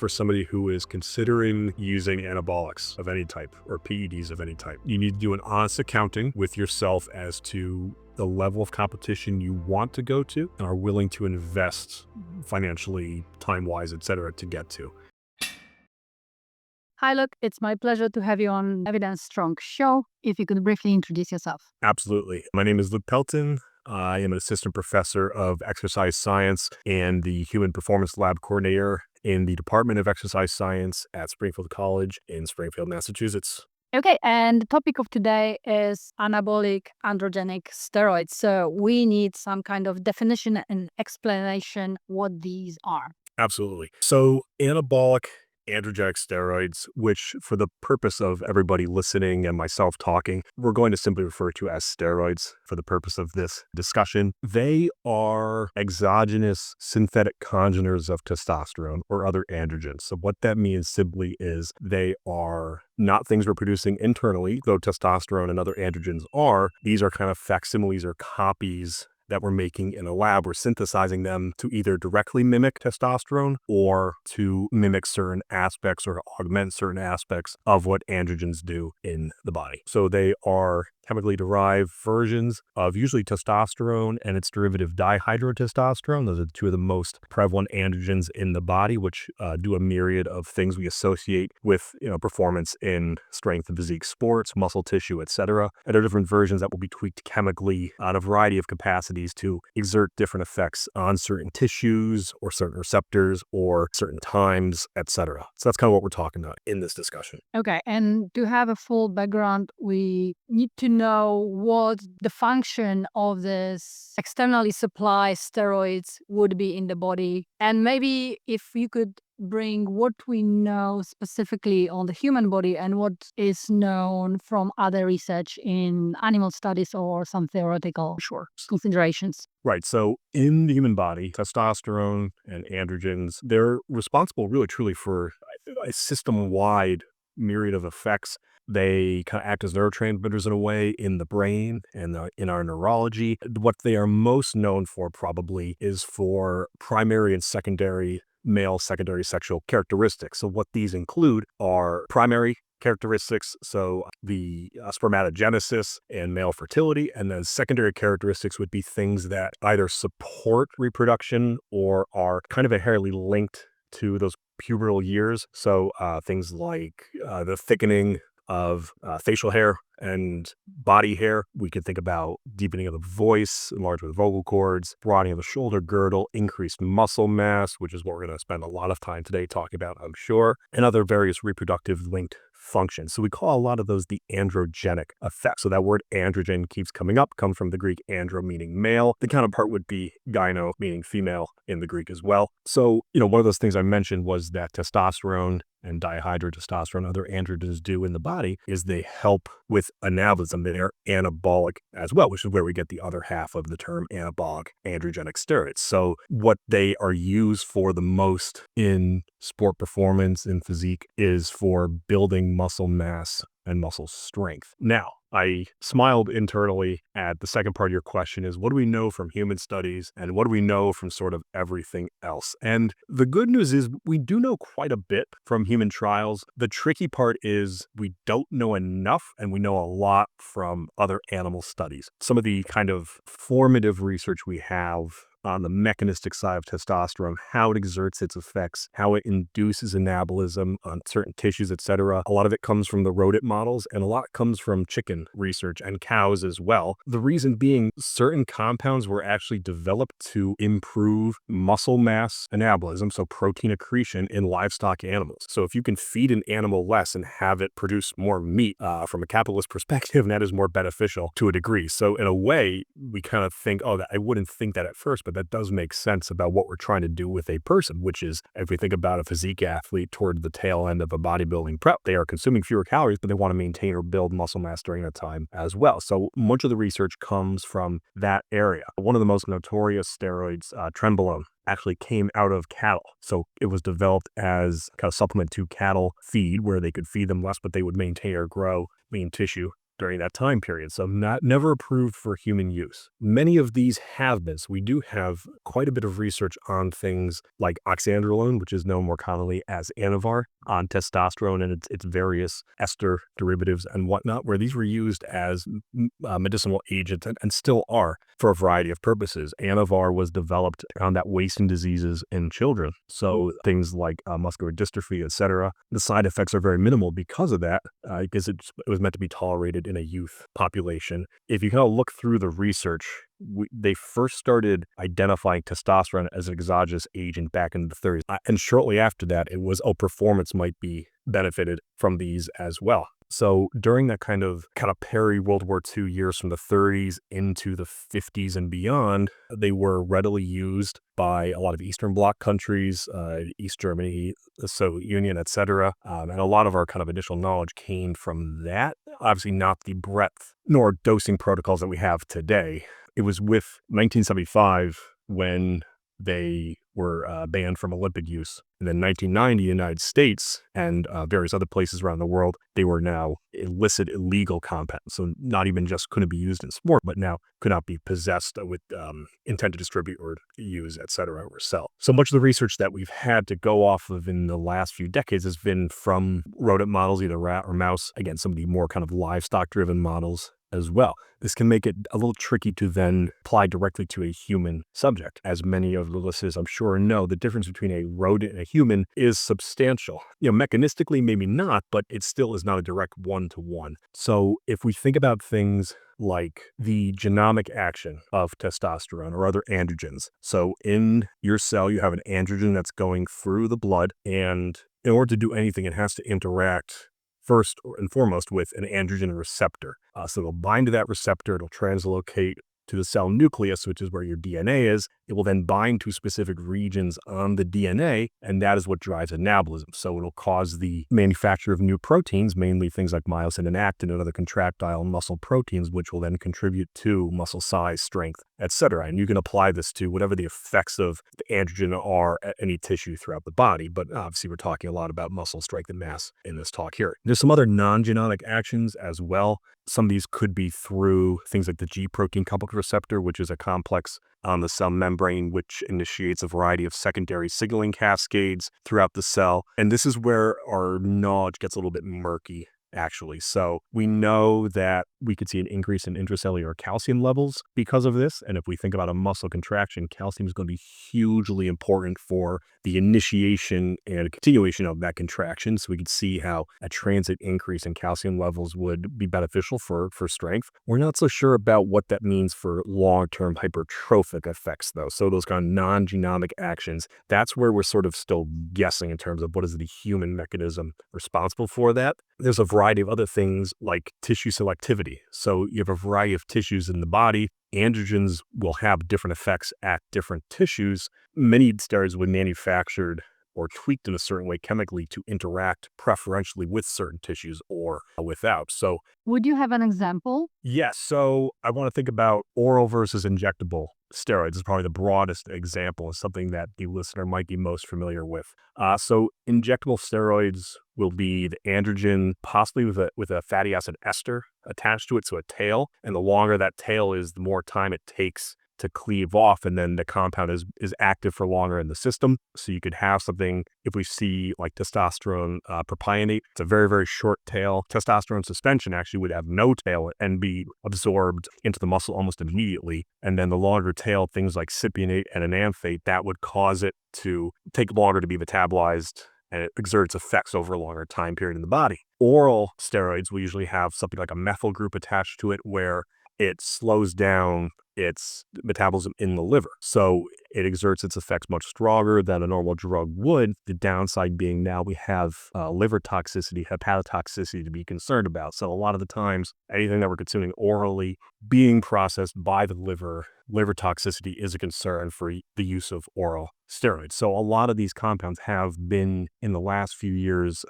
for somebody who is considering using anabolics of any type or PEDs of any type. You need to do an honest accounting with yourself as to the level of competition you want to go to and are willing to invest financially, time-wise, etc., to get to. Hi, Luke. It's my pleasure to have you on Evidence Strong Show. If you could briefly introduce yourself. Absolutely. My name is Luke Pelton. I am an assistant professor of exercise science and the human performance lab coordinator in the Department of Exercise Science at Springfield College in Springfield, Massachusetts. Okay, and the topic of today is anabolic androgenic steroids. So we need some kind of definition and explanation what these are. Absolutely. So anabolic androgenic steroids, which for the purpose of everybody listening and myself talking, we're going to simply refer to as steroids for the purpose of this discussion. They are exogenous synthetic congeners of testosterone or other androgens. So what that means simply is they are not things we're producing internally, though testosterone and other androgens are. These are kind of facsimiles or copies that we're making in a lab. We're synthesizing them to either directly mimic testosterone or to mimic certain aspects or augment certain aspects of what androgens do in the body. So they are chemically derived versions of usually testosterone and its derivative dihydrotestosterone. Those are two of the most prevalent androgens in the body, which do a myriad of things we associate with performance in strength and physique sports, muscle tissue, etc. And there are different versions that will be tweaked chemically on a variety of capacities to exert different effects on certain tissues or certain receptors or certain times, etc. So that's kind of what we're talking about in this discussion. Okay, and to have a full background, we need to know what the function of this externally supplied steroids would be in the body. And maybe if you could bring what we know specifically on the human body and what is known from other research in animal studies or some theoretical considerations. Right. So in the human body, testosterone and androgens, they're responsible really truly for a system-wide myriad of effects. They kind of act as neurotransmitters in a way in the brain and in our neurology. What they are most known for probably is for primary and secondary male secondary sexual characteristics. So what these include are primary characteristics, so the spermatogenesis and male fertility, and then secondary characteristics would be things that either support reproduction or are kind of inherently linked to those pubertal years. So things like the thickening of facial hair and body hair. We could think about deepening of the voice, enlargement of the vocal cords, broadening of the shoulder girdle, increased muscle mass, which is what we're going to spend a lot of time today talking about, I'm sure, and other various reproductive linked functions. So we call a lot of those the androgenic effects. So that word androgen keeps coming up, comes from the Greek andro meaning male. The counterpart would be gyno meaning female in the Greek as well. So, one of those things I mentioned was that testosterone and dihydrotestosterone, other androgens do in the body, is they help with anabolism. They're anabolic as well, which is where we get the other half of the term anabolic androgenic steroids. So what they are used for the most in sport performance and physique is for building muscle mass and muscle strength. Now, I smiled internally at the second part of your question is, what do we know from human studies and what do we know from sort of everything else? And the good news is we do know quite a bit from human trials. The tricky part is we don't know enough and we know a lot from other animal studies. Some of the kind of formative research we have on the mechanistic side of testosterone, how it exerts its effects, how it induces anabolism on certain tissues, etc. A lot of it comes from the rodent models, and a lot comes from chicken research and cows as well. The reason being, certain compounds were actually developed to improve muscle mass anabolism, so protein accretion in livestock animals. So if you can feed an animal less and have it produce more meat, from a capitalist perspective, that is more beneficial to a degree. So in a way, we kind of think, oh, I wouldn't think that at first, but that does make sense about what we're trying to do with a person, which is, if we think about a physique athlete toward the tail end of a bodybuilding prep, they are consuming fewer calories, but they want to maintain or build muscle mass during that time as well. So much of the research comes from that area. One of the most notorious steroids, trenbolone, actually came out of cattle. So it was developed as kind of supplement to cattle feed, where they could feed them less, but they would maintain or grow lean tissue during that time period, so never approved for human use. Many of these have been. So we do have quite a bit of research on things like oxandrolone, which is known more commonly as Anavar, on testosterone and its various ester derivatives and whatnot, where these were used as medicinal agents and still are for a variety of purposes. Anavar was developed around that wasting diseases in children. So things like muscular dystrophy, etc. The side effects are very minimal because of that, because it was meant to be tolerated in a youth population. If you kind of look through the research, they first started identifying testosterone as an exogenous agent back in the 30s. And shortly after that, it was, performance might be benefited from these as well. So during that kind of peri-World War II years from the 30s into the 50s and beyond, they were readily used by a lot of Eastern Bloc countries, East Germany, the Soviet Union, etc. And a lot of our kind of initial knowledge came from that. Obviously not the breadth nor dosing protocols that we have today. It was with 1975 when they were banned from Olympic use. And then 1990, the United States and various other places around the world, they were now illicit, illegal compounds. So not even just couldn't be used in sport, but now could not be possessed with intent to distribute or use, etc., or sell. So much of the research that we've had to go off of in the last few decades has been from rodent models, either rat or mouse. Again, some of the more kind of livestock-driven models as well. This can make it a little tricky to then apply directly to a human subject. As many of the listeners, I'm sure, know, the difference between a rodent and a human is substantial. Mechanistically, maybe not, but it still is not a direct one-to-one. So if we think about things like the genomic action of testosterone or other androgens. So in your cell, you have an androgen that's going through the blood, and in order to do anything, it has to interact first and foremost with an androgen receptor. So it'll bind to that receptor, it'll translocate to the cell nucleus, which is where your DNA is. It will then bind to specific regions on the DNA, and that is what drives anabolism. So it'll cause the manufacture of new proteins, mainly things like myosin and actin and other contractile muscle proteins, which will then contribute to muscle size, strength, etc. And you can apply this to whatever the effects of the androgen are at any tissue throughout the body. But obviously, we're talking a lot about muscle strength and mass in this talk here. There's some other non-genomic actions as well. Some of these could be through things like the G protein coupled receptor, which is a complex on the cell membrane, which initiates a variety of secondary signaling cascades throughout the cell. And this is where our knowledge gets a little bit murky, actually. So we know that we could see an increase in intracellular calcium levels because of this. And if we think about a muscle contraction, calcium is going to be hugely important for the initiation and continuation of that contraction. So we could see how a transient increase in calcium levels would be beneficial for strength. We're not so sure about what that means for long-term hypertrophic effects, though. So those kind of non-genomic actions, that's where we're sort of still guessing in terms of what is the human mechanism responsible for that. There's a variety of other things like tissue selectivity. So you have a variety of tissues in the body. Androgens will have different effects at different tissues. Many steroids were manufactured or tweaked in a certain way chemically to interact preferentially with certain tissues or without. So Would you have an example? yes, so I want to think about oral versus injectable steroids is probably the broadest example of something that the listener might be most familiar with. So injectable steroids will be the androgen, possibly with a fatty acid ester attached to it, so a tail. And the longer that tail is, the more time it takes to cleave off, and then the compound is active for longer in the system. So you could have something, if we see like testosterone propionate, it's a very, very short tail. Testosterone suspension actually would have no tail and be absorbed into the muscle almost immediately. And then the longer tail, things like cypionate and enanthate, that would cause it to take longer to be metabolized, and it exerts effects over a longer time period in the body. Oral steroids will usually have something like a methyl group attached to it, where it slows down its metabolism in the liver. So it exerts its effects much stronger than a normal drug would. The downside being now we have liver toxicity, hepatotoxicity to be concerned about. So a lot of the times, anything that we're consuming orally being processed by the liver toxicity is a concern for the use of oral steroids. So a lot of these compounds have been, in the last few years,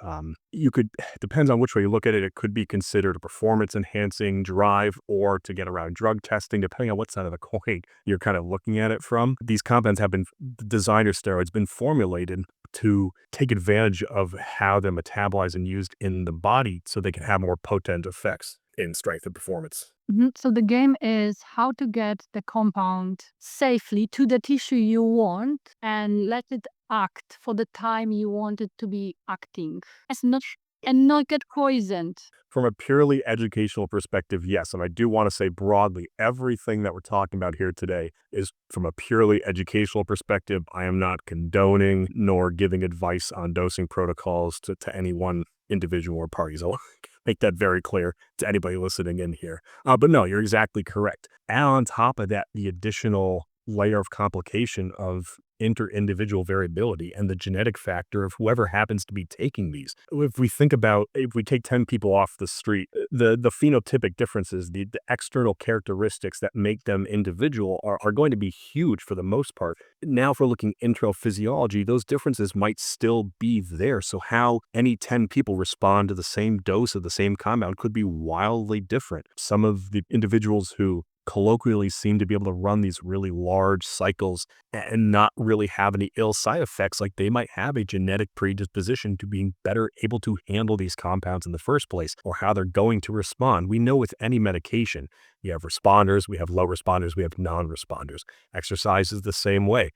depends on which way you look at it, it could be considered a performance enhancing drive or to get around drug testing, depending on what side of the coin you're kind of looking at it from. These compounds have been, designer steroids, been formulated to take advantage of how they're metabolized and used in the body so they can have more potent effects. in strength and performance. So the game is how to get the compound safely to the tissue you want and let it act for the time you want it to be acting. It's not and not get poisoned. From a purely educational perspective, yes. And I do want to say broadly, everything that we're talking about here today is from a purely educational perspective. I am not condoning nor giving advice on dosing protocols to any one individual or parties. I want to make that very clear to anybody listening in here. But no, you're exactly correct. And on top of that, the additional layer of complication of inter-individual variability and the genetic factor of whoever happens to be taking these. If we take 10 people off the street, the phenotypic differences, the external characteristics that make them individual are going to be huge for the most part. Now, if we're looking introphysiology, those differences might still be there. So how any 10 people respond to the same dose of the same compound could be wildly different. Some of the individuals who colloquially seem to be able to run these really large cycles and not really have any ill side effects, like they might have a genetic predisposition to being better able to handle these compounds in the first place, or how they're going to respond. We know with any medication, you have responders, we have low responders, we have non-responders. Exercise is the same way.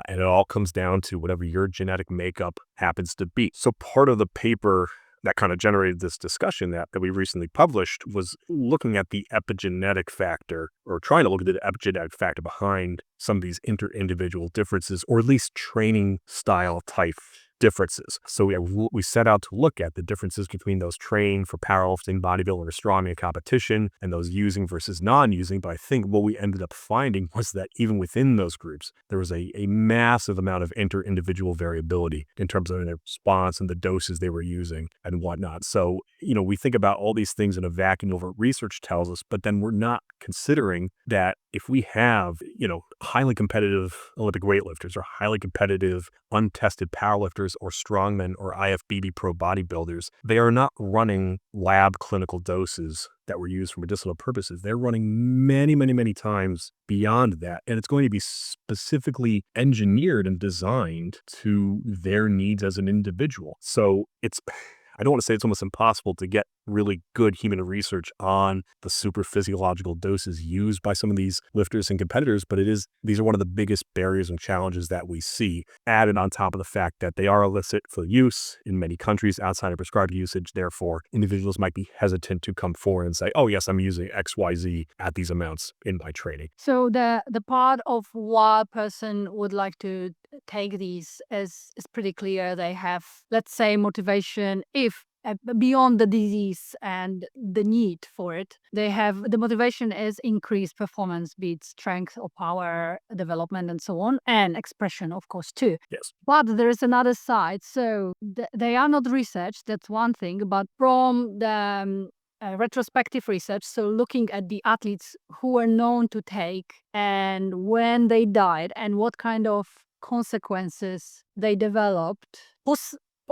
And it all comes down to whatever your genetic makeup happens to be. So part of the paper that kind of generated this discussion that we recently published was looking at the epigenetic factor, or trying to look at the epigenetic factor behind some of these inter-individual differences, or at least training style type differences. So we set out to look at the differences between those trained for powerlifting, bodybuilding, or strongman competition, and those using versus non-using. But I think what we ended up finding was that even within those groups, there was a massive amount of inter-individual variability in terms of their response and the doses they were using and whatnot. So, we think about all these things in a vacuum of what research tells us, but then we're not considering that if we have, highly competitive Olympic weightlifters or highly competitive untested powerlifters or strongmen or IFBB pro bodybuilders, they are not running lab clinical doses that were used for medicinal purposes. They're running many, many, many times beyond that. And it's going to be specifically engineered and designed to their needs as an individual. So I don't want to say it's almost impossible to get really good human research on the super physiological doses used by some of these lifters and competitors, but these are one of the biggest barriers and challenges that we see, added on top of the fact that they are illicit for use in many countries outside of prescribed usage. Therefore, individuals might be hesitant to come forward and say, oh yes, I'm using XYZ at these amounts in my training. So the part of why a person would like to take these is pretty clear. They have, let's say, motivation. If beyond the disease and the need for it, they have the motivation is increased performance, be it strength or power development and so on, and expression, of course, too. Yes. But there is another side. So they are not research. That's one thing. But from the retrospective research, so looking at the athletes who were known to take and when they died and what kind of consequences they developed,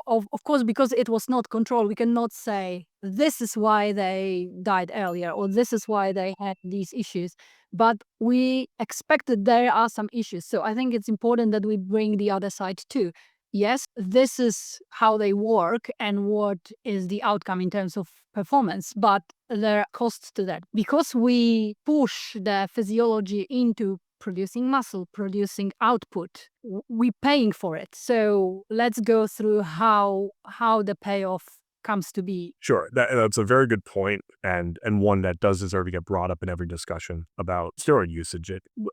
of course, because it was not controlled, we cannot say this is why they died earlier or this is why they had these issues. But we expect that there are some issues. So I think it's important that we bring the other side too. Yes, this is how they work and what is the outcome in terms of performance, but there are costs to that. Because we push the physiology into producing muscle, producing output, we're paying for it. So let's go through how the payoff comes to be. Sure, that's a very good point, and one that does deserve to get brought up in every discussion about steroid usage.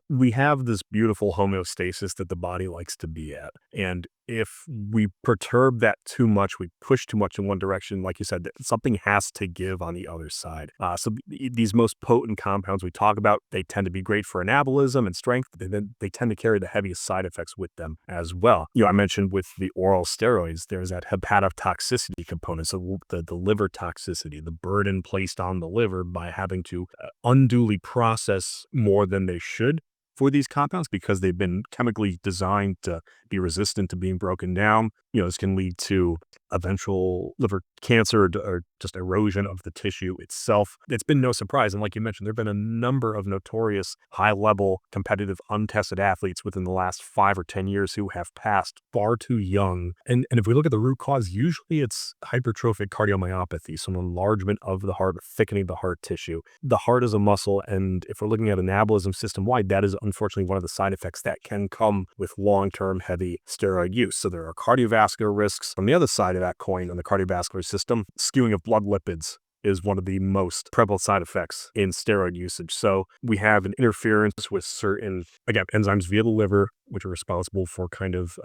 We have this beautiful homeostasis that the body likes to be at, and if we perturb that too much, we push too much in one direction, like you said, something has to give on the other side. So these most potent compounds we talk about, they tend to be great for anabolism and strength, but then they tend to carry the heaviest side effects with them as well. I mentioned with the oral steroids, there's that hepatotoxicity component, so the liver toxicity, the burden placed on the liver by having to unduly process more than they should for these compounds because they've been chemically designed to be resistant to being broken down. This can lead to eventual liver cancer or just erosion of the tissue itself. It's been no surprise. And like you mentioned, there have been a number of notorious high-level competitive untested athletes within the last 5 or 10 years who have passed far too young. And if we look at the root cause, usually it's hypertrophic cardiomyopathy, so an enlargement of the heart, thickening the heart tissue. The heart is a muscle, and if we're looking at anabolism system-wide, that is unfortunately one of the side effects that can come with long-term heavy steroid use. So there are cardiovascular risks. On the other side of that coin, on the cardiovascular system, skewing of blood lipids is one of the most prevalent side effects in steroid usage. So we have an interference with certain, again, enzymes via the liver, which are responsible for kind of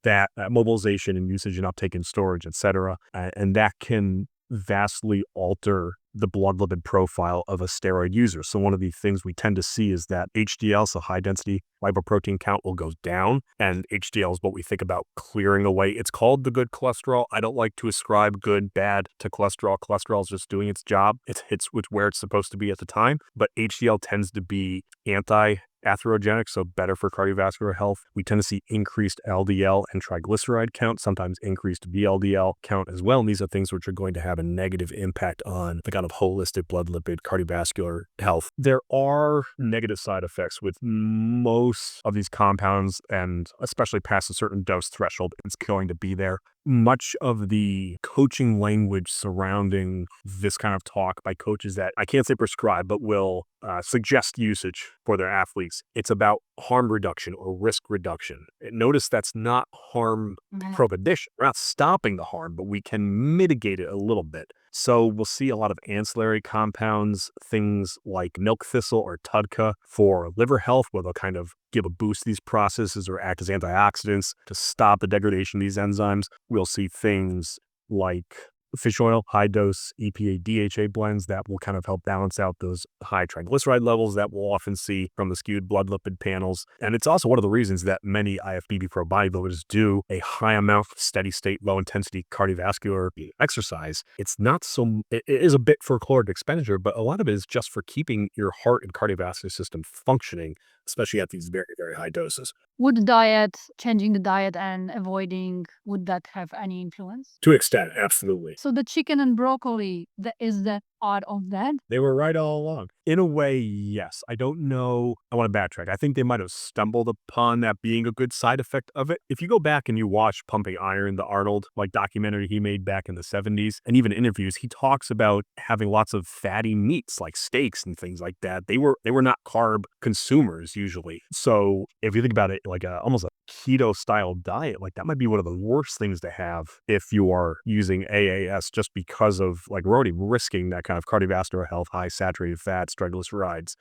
that mobilization and usage and uptake and storage, et cetera. And that can vastly alter the blood lipid profile of a steroid user. So one of the things we tend to see is that HDL, so high density lipoprotein count, will go down, and HDL is what we think about clearing away. It's called the good cholesterol. I don't like to ascribe good, bad to cholesterol. Cholesterol is just doing its job. It hits where it's supposed to be at the time, but HDL tends to be atherogenic, so better for cardiovascular health. We tend to see increased LDL and triglyceride count, sometimes increased VLDL count as well. And these are things which are going to have a negative impact on the kind of holistic blood lipid cardiovascular health. There are negative side effects with most of these compounds, and especially past a certain dose threshold, it's going to be there. Much of the coaching language surrounding this kind of talk by coaches that I can't say prescribe, but will suggest usage for their athletes, it's about harm reduction or risk reduction. Notice that's not harm prohibition. We're not stopping the harm, but we can mitigate it a little bit. So we'll see a lot of ancillary compounds, things like milk thistle or TUDCA for liver health, where they'll kind of give a boost to these processes or act as antioxidants to stop the degradation of these enzymes. We'll see things like fish oil, high dose EPA DHA blends that will kind of help balance out those high triglyceride levels that we'll often see from the skewed blood lipid panels. And it's also one of the reasons that many IFBB pro bodybuilders do a high amount of steady state, low intensity cardiovascular exercise. It is a bit for caloric expenditure, but a lot of it is just for keeping your heart and cardiovascular system functioning, especially at these very, very high doses. Would changing the diet and avoiding, would that have any influence? To an extent, absolutely. So the chicken and broccoli, is that part of that? They were right all along. In a way, yes. I don't know. I want to backtrack. I think they might have stumbled upon that being a good side effect of it. If you go back and you watch Pumping Iron, the Arnold documentary he made back in the 70s, and even interviews, he talks about having lots of fatty meats like steaks and things like that. They were not carb consumers usually. So if you think about it like almost a keto style diet, like that might be one of the worst things to have if you are using AAS, just because of, like, we're already risking that kind of cardiovascular health, high saturated fats, triglycerides,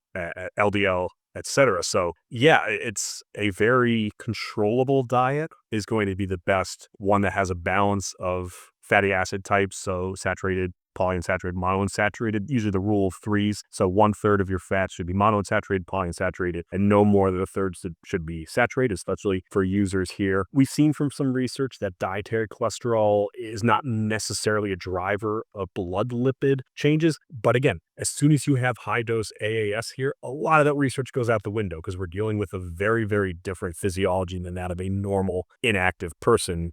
LDL, etc. So yeah, it's a very controllable diet is going to be the best one that has a balance of fatty acid types, so saturated, polyunsaturated, monounsaturated, usually the rule of threes. So 1/3 of your fat should be monounsaturated, polyunsaturated, and no more than a third should be saturated, especially for users here. We've seen from some research that dietary cholesterol is not necessarily a driver of blood lipid changes. But again, as soon as you have high dose AAS here, a lot of that research goes out the window because we're dealing with a very, very different physiology than that of a normal inactive person,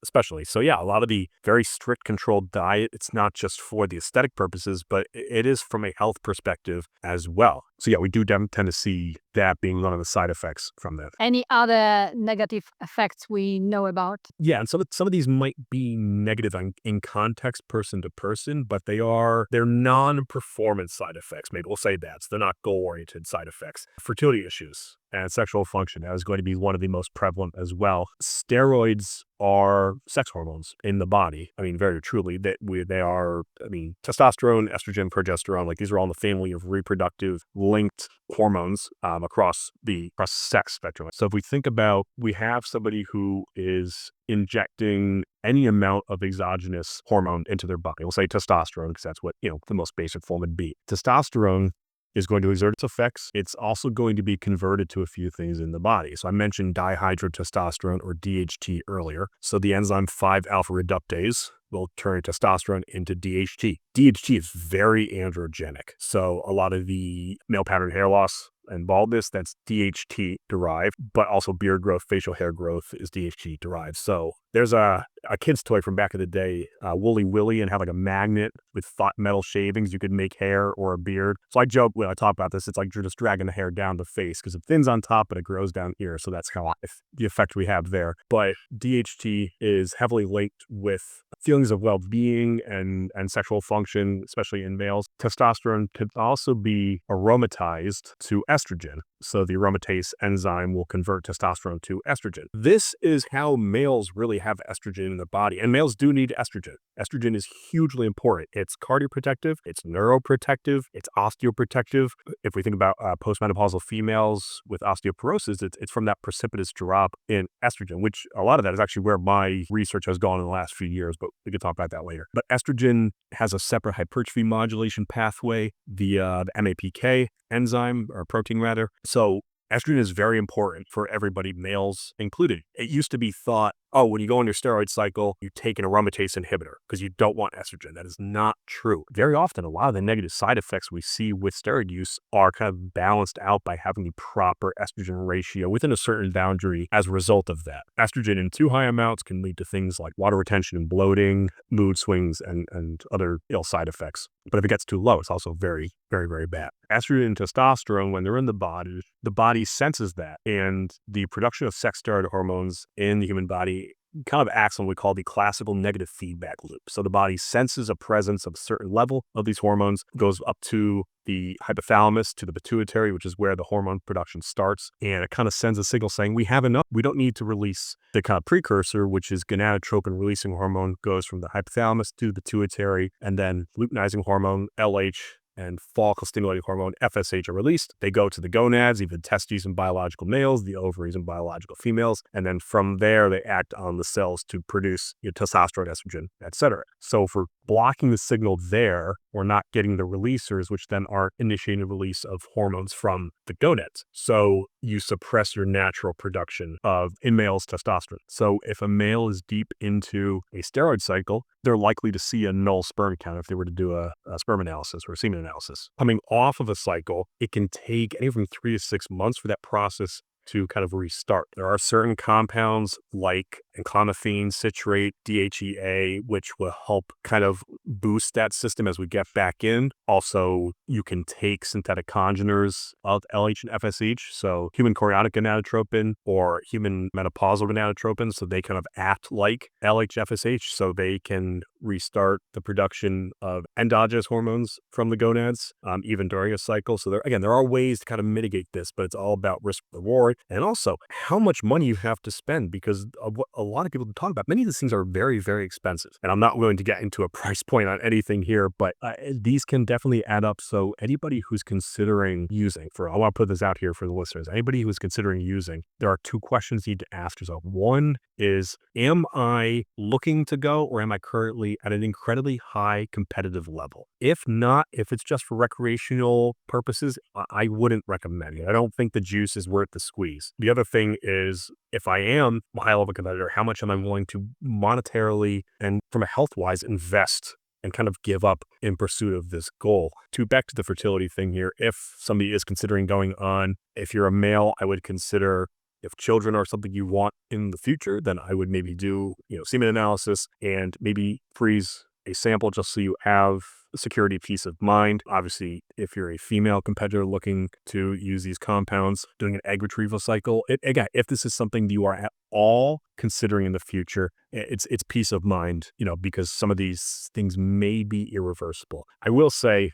especially. So yeah, a lot of the very strict controlled diet, it's not just for the aesthetic purposes, but it is from a health perspective as well. So yeah, we do tend to see that being one of the side effects from that. Any other negative effects we know about? Yeah, and some of these might be negative in context, person to person, but they're non-performance side effects. Maybe we'll say that. So they're not goal-oriented side effects. Fertility issues and sexual function, that is going to be one of the most prevalent as well. Steroids are sex hormones in the body. I mean, very truly, they are, testosterone, estrogen, progesterone, like these are all in the family of reproductive linked hormones across the sex spectrum. So if we think about, we have somebody who is injecting any amount of exogenous hormone into their body. We'll say testosterone because that's what, the most basic form would be. Testosterone is going to exert its effects. It's also going to be converted to a few things in the body. So I mentioned dihydrotestosterone or DHT earlier. So the enzyme 5-alpha reductase will turn testosterone into DHT. DHT is very androgenic. So a lot of the male pattern hair loss and baldness, that's DHT derived, but also beard growth, facial hair growth is DHT derived. So there's a kid's toy from back in the day, Woolly Willy, and had like a magnet with metal shavings. You could make hair or a beard. So I joke when I talk about this, it's like you're just dragging the hair down the face because it thins on top, but it grows down here. So that's kind of the effect we have there. But DHT is heavily linked with feelings of well-being and sexual function, especially in males. Testosterone could also be aromatized to estrogen. So the aromatase enzyme will convert testosterone to estrogen. This is how males really have estrogen in the body. And males do need estrogen. Estrogen is hugely important. It's cardioprotective, it's neuroprotective, it's osteoprotective. If we think about postmenopausal females with osteoporosis, it's from that precipitous drop in estrogen, which a lot of that is actually where my research has gone in the last few years, but we can talk about that later. But estrogen has a separate hypertrophy modulation pathway via the MAPK enzyme, or protein rather. So estrogen is very important for everybody, males included. It used to be thought, oh, when you go on your steroid cycle, you take an aromatase inhibitor because you don't want estrogen. That is not true. Very often, a lot of the negative side effects we see with steroid use are kind of balanced out by having the proper estrogen ratio within a certain boundary as a result of that. Estrogen in too high amounts can lead to things like water retention and bloating, mood swings, and other ill side effects. But if it gets too low, it's also very, very, very bad. Estrogen and testosterone, when they're in the body senses that. And the production of sex steroid hormones in the human body kind of acts on what we call the classical negative feedback loop. So the body senses a presence of a certain level of these hormones, goes up to the hypothalamus, to the pituitary, which is where the hormone production starts. And it kind of sends a signal saying, we have enough. We don't need to release the kind of precursor, which is gonadotropin releasing hormone, goes from the hypothalamus to the pituitary, and then luteinizing hormone, LH, and follicle stimulating hormone, FSH, are released. They go to the gonads, even testes in biological males, the ovaries in biological females. And then from there, they act on the cells to produce testosterone, estrogen, etc. So if we're blocking the signal there, we're not getting the releasers, which then aren't initiating the release of hormones from the gonads. So you suppress your natural production of, in males, testosterone. So if a male is deep into a steroid cycle, they're likely to see a null sperm count if they were to do a sperm analysis or a semen analysis. Coming off of a cycle, it can take anywhere from 3 to 6 months for that process to kind of restart. There are certain compounds like enclomiphene, citrate, DHEA, which will help kind of boost that system as we get back in. Also, you can take synthetic congeners of LH and FSH, so human chorionic gonadotropin or human menopausal gonadotropin, so they kind of act like LH, FSH, so they can restart the production of endogenous hormones from the gonads, even during a cycle. So there are ways to kind of mitigate this, but it's all about risk reward. And also how much money you have to spend, because of what a lot of people talk about. Many of these things are very, very expensive. And I'm not willing to get into a price point on anything here, but these can definitely add up. So anybody who's considering using, I want to put this out here for the listeners, anybody who's considering using, there are 2 questions you need to ask yourself. One is, am I looking to go, or am I currently at an incredibly high competitive level? If not, if it's just for recreational purposes, I wouldn't recommend it. I don't think the juice is worth the squeeze. The other thing is, if I am a high-level competitor, how much am I willing to monetarily and from a health-wise invest and kind of give up in pursuit of this goal? Back to the fertility thing here, if somebody is considering going on, if you're a male, I would consider, if children are something you want in the future, then I would maybe do, semen analysis and maybe freeze a sample just so you have security, peace of mind. Obviously, if you're a female competitor looking to use these compounds, doing an egg retrieval cycle, again, if this is something you are at all considering in the future, it's peace of mind, because some of these things may be irreversible. I will say,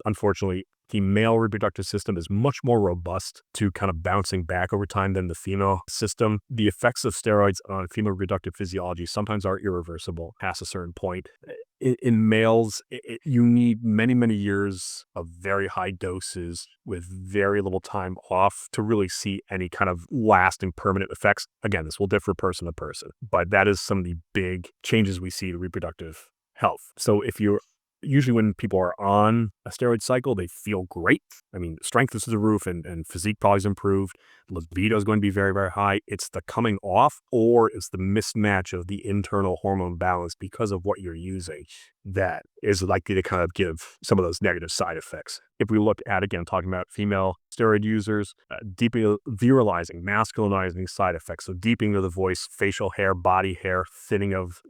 unfortunately, the male reproductive system is much more robust to kind of bouncing back over time than the female system. The effects of steroids on female reproductive physiology sometimes are irreversible past a certain point. In males, you need many, many years of very high doses with very little time off to really see any kind of lasting permanent effects. Again, this will differ person to person, but that is some of the big changes we see to reproductive health. So usually when people are on a steroid cycle, they feel great. I mean, strength is through the roof and physique probably is improved. Libido is going to be very, very high. It's the coming off, or it's the mismatch of the internal hormone balance because of what you're using. that is likely to kind of give some of those negative side effects. If we look at, again, talking about female steroid users, deeply virilizing, masculinizing side effects. So deepening of the voice, facial hair, body hair, thinning of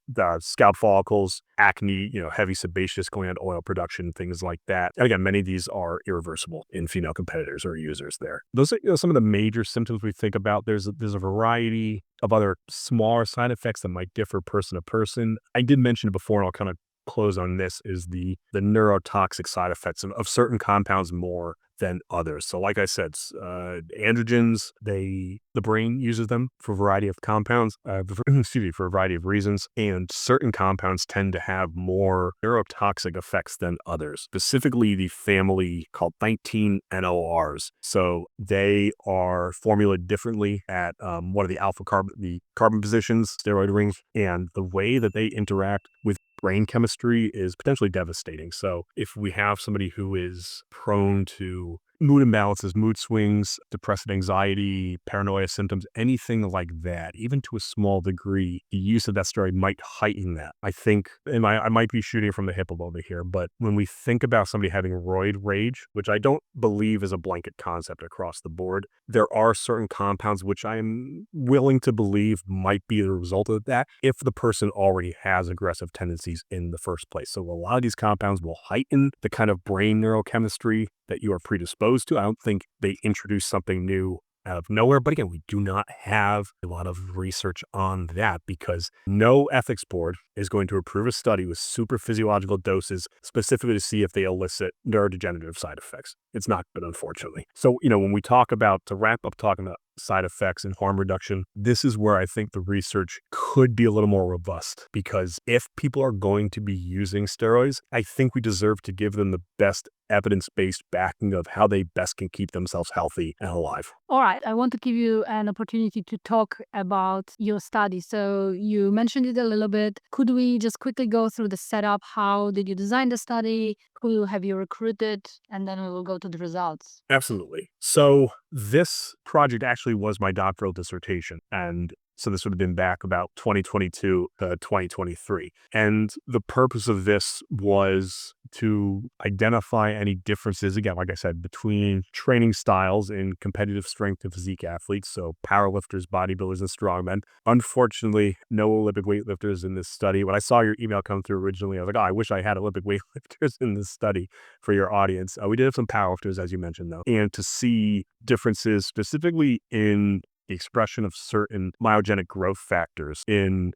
the scalp follicles, acne, heavy sebaceous gland oil production, things like that. And again, many of these are irreversible in female competitors or users there. Those are some of the major symptoms we think about. There's a variety of other smaller side effects that might differ person to person. I did mention it before, and I'll kind of close on this, is the neurotoxic side effects of certain compounds more than others. So like I said, androgens, the brain uses them for a variety of compounds, for a variety of reasons, and certain compounds tend to have more neurotoxic effects than others, specifically the family called 19 NORs. So they are formulated differently at one of the carbon positions, steroid rings, and the way that they interact with brain chemistry is potentially devastating. So if we have somebody who is prone to mood imbalances, mood swings, depressive anxiety, paranoia symptoms, anything like that, even to a small degree, the use of that steroid might heighten that. I think, and I might be shooting from the hip a little bit here, but when we think about somebody having roid rage, which I don't believe is a blanket concept across the board, there are certain compounds which I am willing to believe might be the result of that if the person already has aggressive tendencies in the first place. So a lot of these compounds will heighten the kind of brain neurochemistry that you are predisposed to. I don't think they introduce something new out of nowhere. But again, we do not have a lot of research on that because no ethics board is going to approve a study with super physiological doses specifically to see if they elicit neurodegenerative side effects. It's not good, unfortunately. So, when we talk about, to wrap up talking about side effects and harm reduction, this is where I think the research could be a little more robust, because if people are going to be using steroids, I think we deserve to give them the best evidence-based backing of how they best can keep themselves healthy and alive. All right, I want to give you an opportunity to talk about your study. So you mentioned it a little bit. Could we just quickly go through the setup? How did you design the study? Who have you recruited? And then we will go to the results. Absolutely. So this project actually was my doctoral dissertation, and so this would have been back about 2022 to 2023. And the purpose of this was to identify any differences, again, like I said, between training styles in competitive strength and physique athletes, so powerlifters, bodybuilders, and strongmen. Unfortunately, no Olympic weightlifters in this study. When I saw your email come through originally, I was like, oh, I wish I had Olympic weightlifters in this study for your audience. We did have some powerlifters, as you mentioned, though, and to see differences specifically in the expression of certain myogenic growth factors in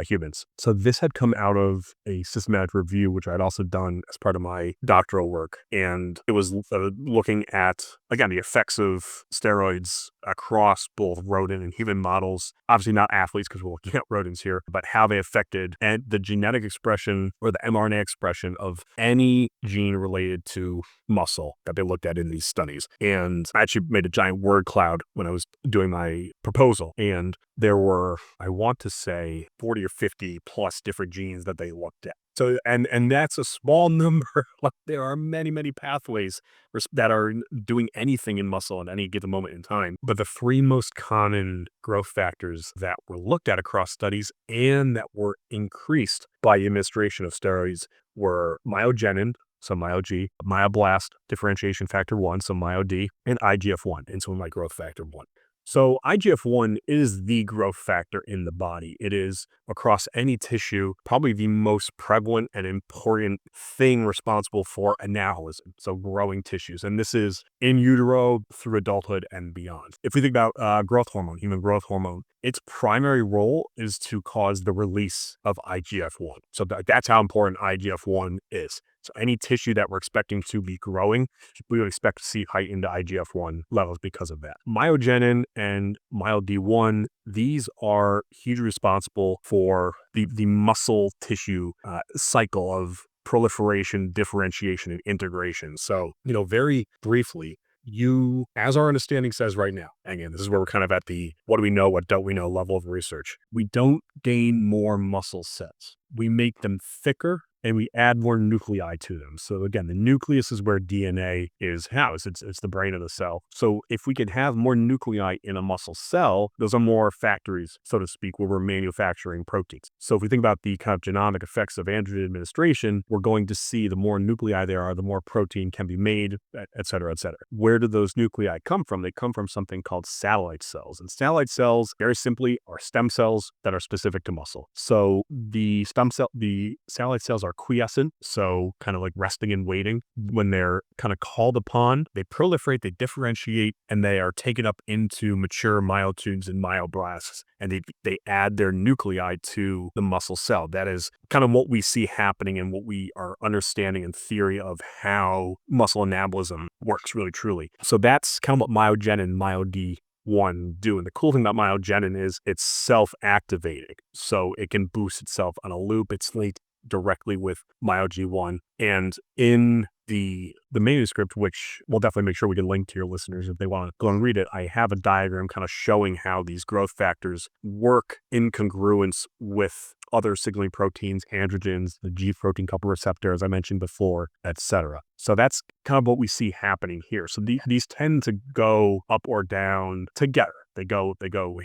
humans. So this had come out of a systematic review, which I had also done as part of my doctoral work. And it was looking at, again, the effects of steroids across both rodent and human models. Obviously not athletes, because we're looking at rodents here, but how they affected and the genetic expression or the mRNA expression of any gene related to muscle that they looked at in these studies. And I actually made a giant word cloud when I was doing my proposal. And there were, I want to say, 40 or 50 plus different genes that they looked at. So, and that's a small number. There are many, many pathways that are doing anything in muscle at any given moment in time. But the three most common growth factors that were looked at across studies and that were increased by administration of steroids were myogenin, so MyoG, myoblast differentiation factor 1, so MyoD, and IGF-1, insulin-like growth factor 1. So IGF-1 is the growth factor in the body. It is, across any tissue, probably the most prevalent and important thing responsible for anabolism, so growing tissues. And this is in utero, through adulthood, and beyond. If we think about growth hormone, human growth hormone, its primary role is to cause the release of IGF-1. So that's how important IGF-1 is. So any tissue that we're expecting to be growing, we would expect to see heightened IGF-1 levels because of that. Myogenin and MyoD1, these are hugely responsible for the muscle tissue cycle of proliferation, differentiation, and integration. So, very briefly, as our understanding says right now, again, this is where we're kind of at the what do we know, what don't we know level of research. We don't gain more muscle cells. We make them thicker and we add more nuclei to them. So again, the nucleus is where DNA is housed. It's the brain of the cell. So if we can have more nuclei in a muscle cell, those are more factories, so to speak, where we're manufacturing proteins. So if we think about the kind of genomic effects of androgen administration, we're going to see the more nuclei there are, the more protein can be made, et cetera, et cetera. Where do those nuclei come from? They come from something called satellite cells. And satellite cells, very simply, are stem cells that are specific to muscle. So the satellite cells are quiescent, so kind of like resting and waiting. When they're kind of called upon, they proliferate, they differentiate, and they are taken up into mature myotubes and myoblasts, and they add their nuclei to the muscle cell. That is kind of what we see happening and what we are understanding in theory of how muscle anabolism works really truly. So that's kind of what myogenin and MyoD1 do. And the cool thing about myogenin is it's self-activating. So it can boost itself on a loop. It's linked directly with MyoG1. And in the manuscript, which we'll definitely make sure we can link to your listeners if they want to go and read it, I have a diagram kind of showing how these growth factors work in congruence with other signaling proteins, androgens, the G protein coupled receptor, as I mentioned before, etc. So that's kind of what we see happening here. So these tend to go up or down together. They go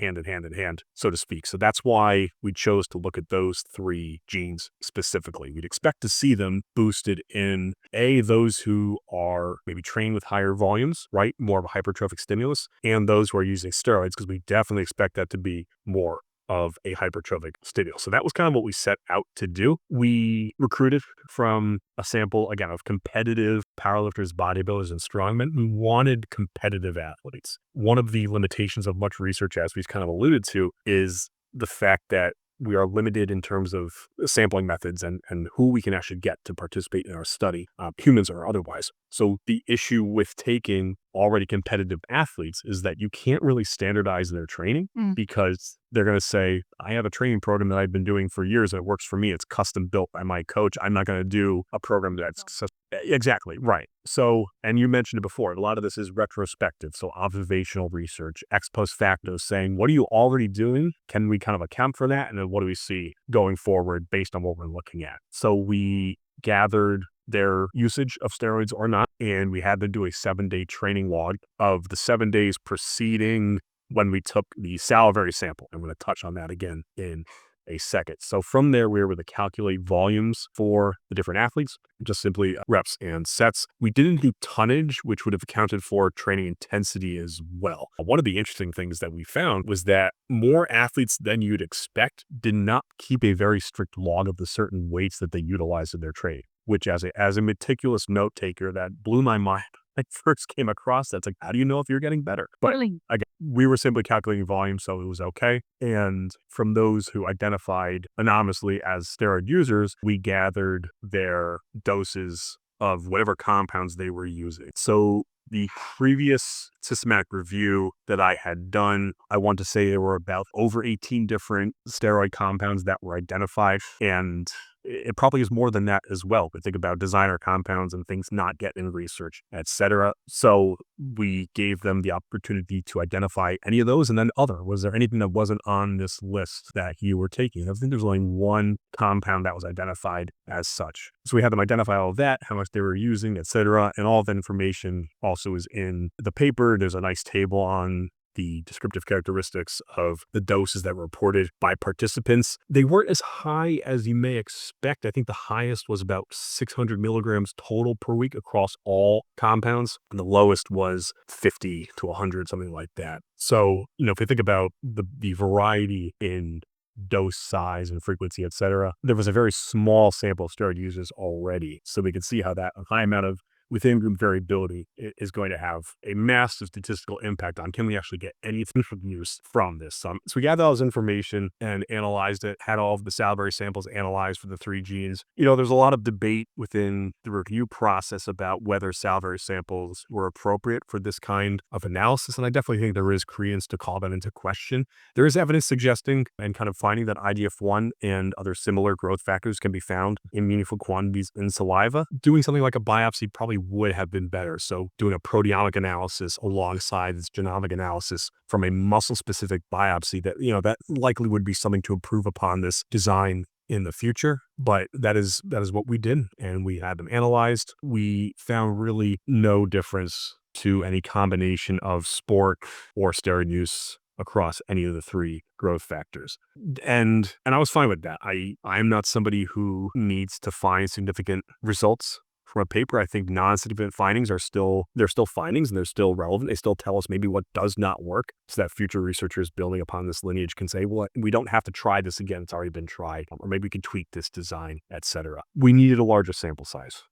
hand in hand, so to speak. So that's why we chose to look at those three genes specifically. We'd expect to see them boosted in those who are maybe trained with higher volumes, right? More of a hypertrophic stimulus, and those who are using steroids, because we definitely expect that to be more of a hypertrophic stimulus. So that was kind of what we set out to do. We recruited from a sample, again, of competitive powerlifters, bodybuilders, and strongmen. We wanted competitive athletes. One of the limitations of much research, as we've kind of alluded to, is the fact that we are limited in terms of sampling methods and who we can actually get to participate in our study, humans or otherwise. So the issue with taking already competitive athletes is that you can't really standardize their training because they're going to say, I have a training program that I've been doing for years and it works for me. It's custom built by my coach. I'm not going to do a program that's exactly right. So, and you mentioned it before, a lot of this is retrospective. So observational research, ex post facto, saying, what are you already doing? Can we kind of account for that? And then what do we see going forward based on what we're looking at? So we gathered their usage of steroids or not, and we had them do a 7-day training log of the 7 days preceding when we took the salivary sample. I'm going to touch on that again in a second. So from there, we were able to calculate volumes for the different athletes, just simply reps and sets. We didn't do tonnage, which would have accounted for training intensity as well. One of the interesting things that we found was that more athletes than you'd expect did not keep a very strict log of the certain weights that they utilized in their training, which as a meticulous note taker, that blew my mind. I first came across that's like, how do you know if you're getting better? But Really? again, we were simply calculating volume, so it was okay. And from those who identified anonymously as steroid users, we gathered their doses of whatever compounds they were using. So the previous systematic review that I had done, I want to say there were about over 18 different steroid compounds that were identified, and it probably is more than that as well. But think about designer compounds and things not getting in research, etc. So we gave them the opportunity to identify any of those, and then was there anything that wasn't on this list that you were taking? I think there's only one compound that was identified as such. So we had them identify all of that, how much they were using, etc. And all of that information also is in the paper. There's a nice table on the descriptive characteristics of the doses that were reported by participants. They weren't as high as you may expect. I think the highest was about 600 milligrams total per week across all compounds. And the lowest was 50 to 100, something like that. So, if you think about the variety in dose size and frequency, etc., there was a very small sample of steroid users already. So we could see how that high amount of within group variability is going to have a massive statistical impact on can we actually get anything from use from this. So we gathered all this information and analyzed it, had all of the salivary samples analyzed for the 3 genes. There's a lot of debate within the review process about whether salivary samples were appropriate for this kind of analysis. And I definitely think there is credence to call that into question. There is evidence suggesting and kind of finding that IGF-1 and other similar growth factors can be found in meaningful quantities in saliva. Doing something like a biopsy probably would have been better. So doing a proteomic analysis alongside this genomic analysis from a muscle-specific biopsy that likely would be something to improve upon this design in the future, but that is what we did, and we had them analyzed. We found really no difference to any combination of sport or steroid use across any of the three growth factors. And I was fine with that. I'm not somebody who needs to find significant results from a paper. I think non-significant findings they're still findings and they're still relevant. They still tell us maybe what does not work so that future researchers building upon this lineage can say, well, we don't have to try this again. It's already been tried. Or maybe we can tweak this design, etc. We needed a larger sample size.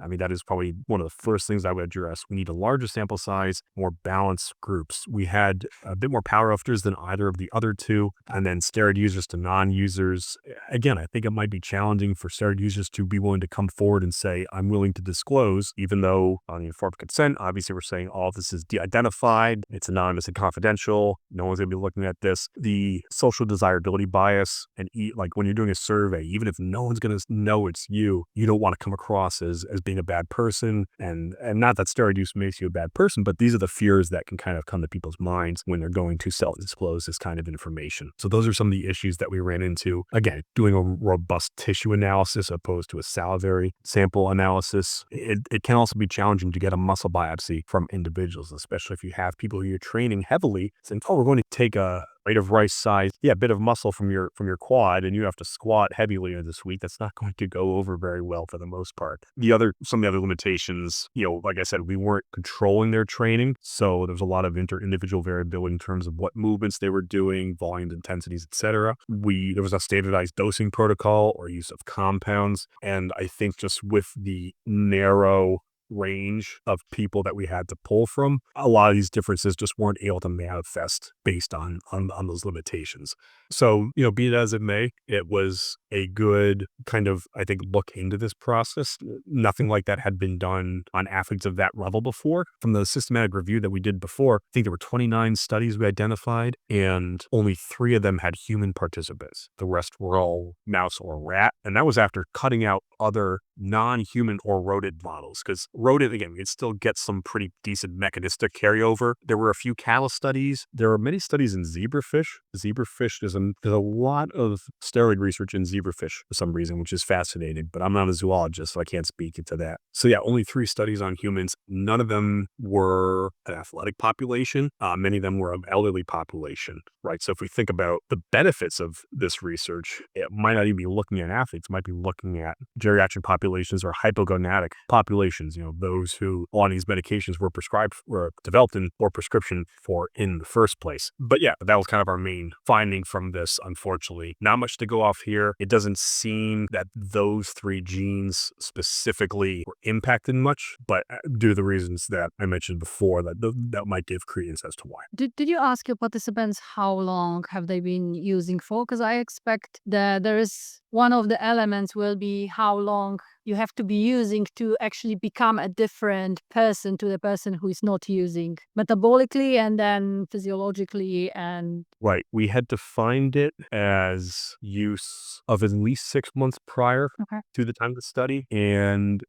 I mean, that is probably one of the first things I would address. We need a larger sample size, more balanced groups. We had a bit more powerlifters than either of the other two, and then steroid users to non-users. Again, I think it might be challenging for steroid users to be willing to come forward and say, I'm willing to disclose, even though on the informed consent, obviously we're saying all of this is de-identified, it's anonymous and confidential, no one's going to be looking at this. The social desirability bias, and like when you're doing a survey, even if no one's going to know it's you don't want to come across as being a bad person, and not that steroid use makes you a bad person, but these are the fears that can kind of come to people's minds when they're going to self-disclose this kind of information. So those are some of the issues that we ran into. Again, doing a robust tissue analysis opposed to a salivary sample analysis. It can also be challenging to get a muscle biopsy from individuals, especially if you have people who you're training heavily saying, oh, we're going to take a rate of rice size, bit of muscle from your quad, and you have to squat heavily this week. That's not going to go over very well for the most part. Some of the other limitations, like I said, we weren't controlling their training, so there was a lot of individual variability in terms of what movements they were doing, volumes, intensities, etc. There was a standardized dosing protocol or use of compounds, and I think just with the narrow range of people that we had to pull from, a lot of these differences just weren't able to manifest based on those limitations. So, be it as it may, it was a good kind of, I think, look into this process. Nothing like that had been done on athletes of that level before. From the systematic review that we did before, I think there were 29 studies we identified, and only 3 of them had human participants. The rest were all mouse or rat. And that was after cutting out other non-human or rodent models, because rodent, again, we could still get some pretty decent mechanistic carryover. There were a few cattle studies. There are many studies in zebrafish. Zebrafish, there's a lot of steroid research in zebrafish for some reason, which is fascinating, but I'm not a zoologist, so I can't speak into that. So only 3 studies on humans. None of them were an athletic population. Many of them were an elderly population, right? So if we think about the benefits of this research, it might not even be looking at athletes, it might be looking at geriatric populations or hypogonadic populations, those who a lot of these medications were developed in or prescription for in the first place. But that was kind of our main finding from this, unfortunately. Not much to go off here. It doesn't seem that those 3 genes specifically were impacted much, but due to the reasons that I mentioned before, that might give credence as to why. Did you ask your participants how long have they been using for? Because I expect that there is one of the elements will be how long you have to be using to actually become a different person to the person who is not using metabolically and then physiologically. And right, we had defined it as use of at least 6 months prior to the time of the study, and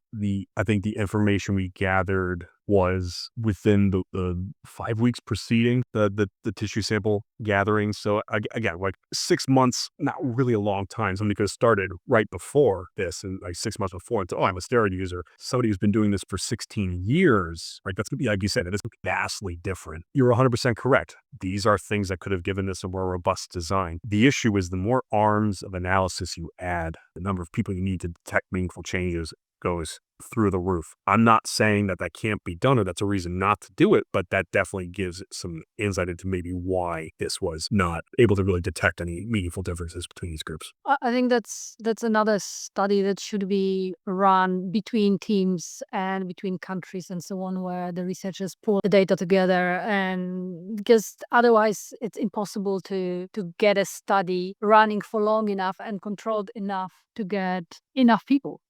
I think the information we gathered was within the 5 weeks preceding the tissue sample gathering. So again, like 6 months, not really a long time. Somebody could have started right before this, and like 6 months before, and I'm a steroid user. Somebody who's been doing this for 16 years, right? That's gonna be, like you said, that is vastly different. You're 100% correct. These are things that could have given this a more robust design. The issue is the more arms of analysis you add, the number of people you need to detect meaningful changes goes through the roof. I'm not saying that can't be done or that's a reason not to do it, but that definitely gives it some insight into maybe why this was not able to really detect any meaningful differences between these groups. I think that's another study that should be run between teams and between countries and so on, where the researchers pull the data together, and because otherwise it's impossible to get a study running for long enough and controlled enough to get enough people.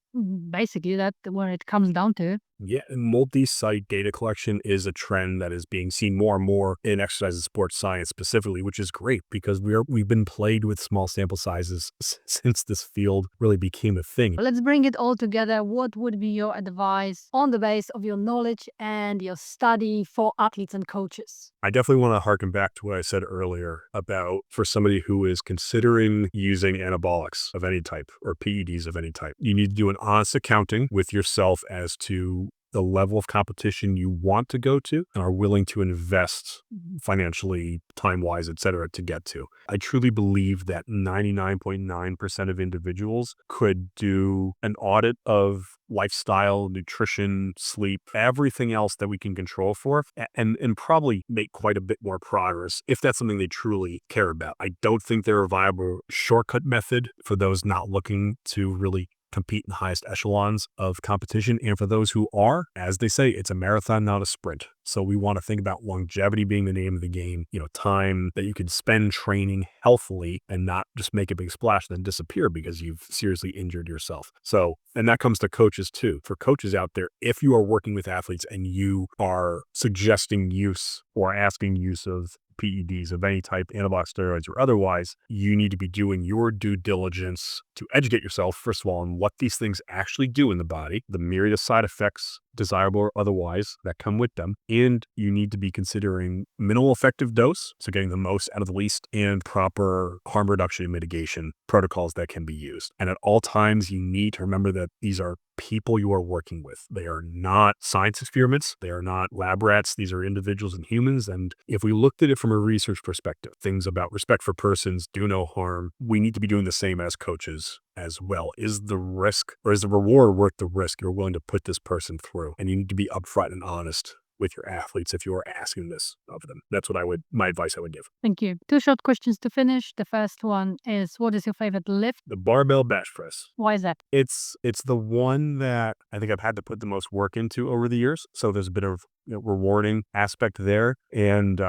Basically, that's where it comes down to. Yeah, and multi-site data collection is a trend that is being seen more and more in exercise and sports science specifically, which is great because we've been plagued with small sample sizes since this field really became a thing. Let's bring it all together. What would be your advice on the base of your knowledge and your study for athletes and coaches? I definitely want to harken back to what I said earlier about for somebody who is considering using anabolics of any type or PEDs of any type. You need to do an honest accounting with yourself as to the level of competition you want to go to and are willing to invest financially, time-wise, et cetera, to get to. I truly believe that 99.9% of individuals could do an audit of lifestyle, nutrition, sleep, everything else that we can control for, and probably make quite a bit more progress if that's something they truly care about. I don't think they're a viable shortcut method for those not looking to really compete in the highest echelons of competition. And for those who are, as they say, it's a marathon, not a sprint. So we want to think about longevity being the name of the game, time that you can spend training healthily and not just make a big splash and then disappear because you've seriously injured yourself. So, and that comes to coaches too. For coaches out there, if you are working with athletes and you are suggesting use or asking use of PEDs of any type, anabolic steroids or otherwise, you need to be doing your due diligence to educate yourself, first of all, on what these things actually do in the body, the myriad of side effects, desirable or otherwise, that come with them. And you need to be considering minimal effective dose, so getting the most out of the least, and proper harm reduction and mitigation protocols that can be used. And at all times, you need to remember that these are people you are working with. They are not science experiments. They are not lab rats. These are individuals and humans. And if we looked at it from a research perspective, things about respect for persons, do no harm, we need to be doing the same as coaches as well. Is the risk or is the reward worth the risk you're willing to put this person through? And you need to be upfront and honest with your athletes if you are asking this of them. That's my advice I would give. Thank you. Two short questions to finish. The first one is, what is your favorite lift? The barbell bench press. Why is that? It's the one that I think I've had to put the most work into over the years. So there's a bit of rewarding aspect there. And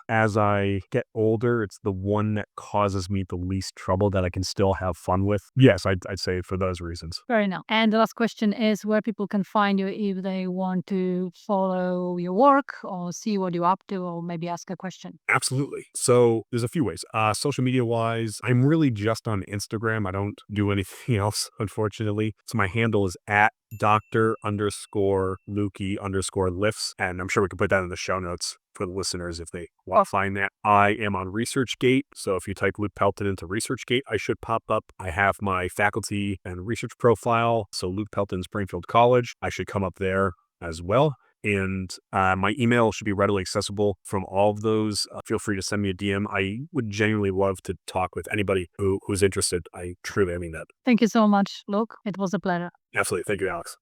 as I get older, it's the one that causes me the least trouble that I can still have fun with. Yes, I'd say for those reasons. Fair enough. And the last question is where people can find you if they want to follow your work or see what you're up to or maybe ask a question. Absolutely. So there's a few ways. Social media wise, I'm really just on Instagram. I don't do anything else, unfortunately. So my handle is at Dr._Lukey_lifts. And I'm sure we can put that in the show notes for the listeners if they want to find that. I am on ResearchGate. So if you type Luke Pelton into ResearchGate, I should pop up. I have my faculty and research profile. So Luke Pelton, Springfield College. I should come up there as well. And my email should be readily accessible from all of those. Feel free to send me a DM. I would genuinely love to talk with anybody who's interested. I mean that. Thank you so much, Luke. It was a pleasure. Absolutely. Thank you, Alex.